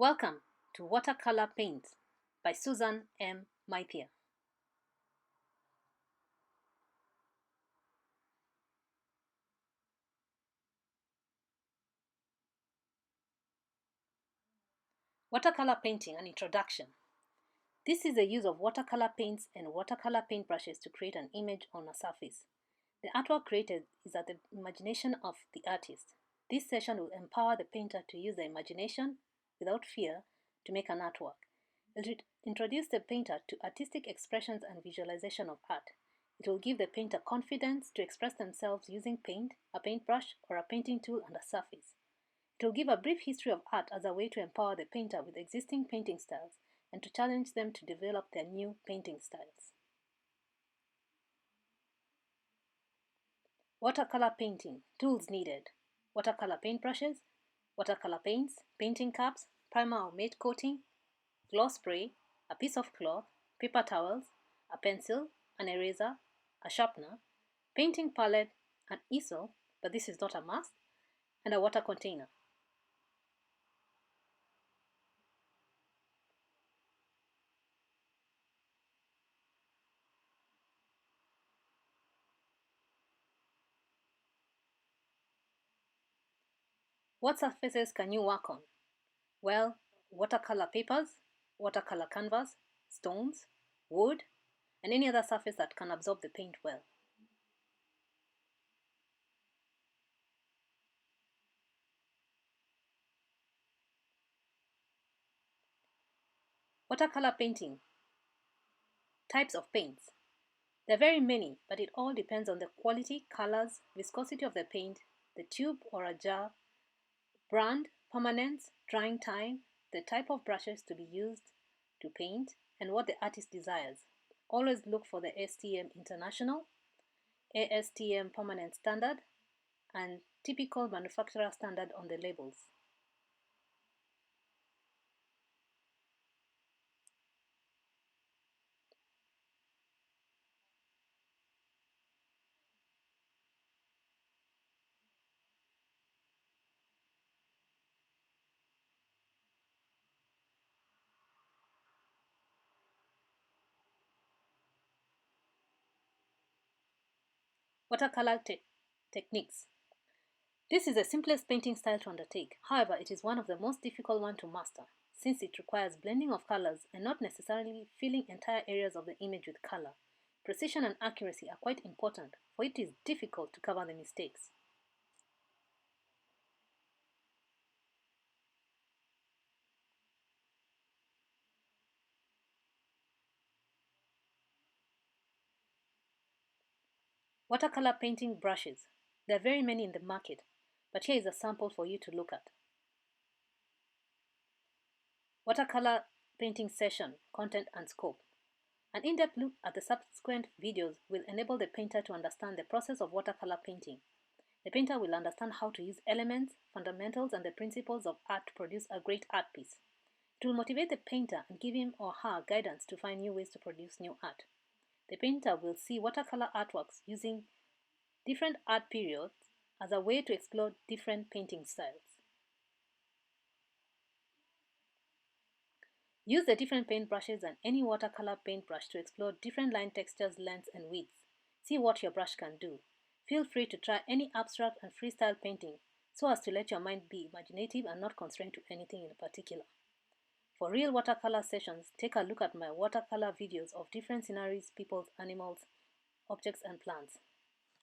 Welcome to Watercolor Paint by Susan M. Maithya. Watercolor painting, an introduction. This is the use of watercolor paints and watercolor paintbrushes to create an image on a surface. The artwork created is at the imagination of the artist. This session will empower the painter to use their imagination without fear to make an artwork. It will introduce the painter to artistic expressions and visualization of art. It will give the painter confidence to express themselves using paint, a paintbrush, or a painting tool and a surface. It will give a brief history of art as a way to empower the painter with existing painting styles and to challenge them to develop their new painting styles. Watercolor painting. Tools needed. Watercolor paintbrushes, watercolor paints, painting cups, primer or matte coating, gloss spray, a piece of cloth, paper towels, a pencil, an eraser, a sharpener, painting palette, an easel, but this is not a must, and a water container. What surfaces can you work on? Well, watercolor papers, watercolor canvas, stones, wood, and any other surface that can absorb the paint well. Watercolor painting. Types of paints. There are very many, but it all depends on the quality, colors, viscosity of the paint, the tube or a jar, brand, permanence, drying time, the type of brushes to be used to paint, and what the artist desires. Always look for the STM International, ASTM Permanent Standard, and typical manufacturer standard on the labels. Watercolor techniques. This is the simplest painting style to undertake. However, it is one of the most difficult ones to master, since it requires blending of colors and not necessarily filling entire areas of the image with color. Precision and accuracy are quite important, for it is difficult to cover the mistakes. Watercolor painting brushes. There are very many in the market, but here is a sample for you to look at. Watercolor painting session, content and scope. An in-depth look at the subsequent videos will enable the painter to understand the process of watercolor painting. The painter will understand how to use elements, fundamentals, and the principles of art to produce a great art piece. It will motivate the painter and give him or her guidance to find new ways to produce new art. The painter will see watercolor artworks using different art periods as a way to explore different painting styles. Use the different paintbrushes and any watercolor paintbrush to explore different line textures, lengths, and widths. See what your brush can do. Feel free to try any abstract and freestyle painting so as to let your mind be imaginative and not constrained to anything in particular. For real watercolor sessions, take a look at my watercolor videos of different sceneries, peoples, animals, objects, and plants.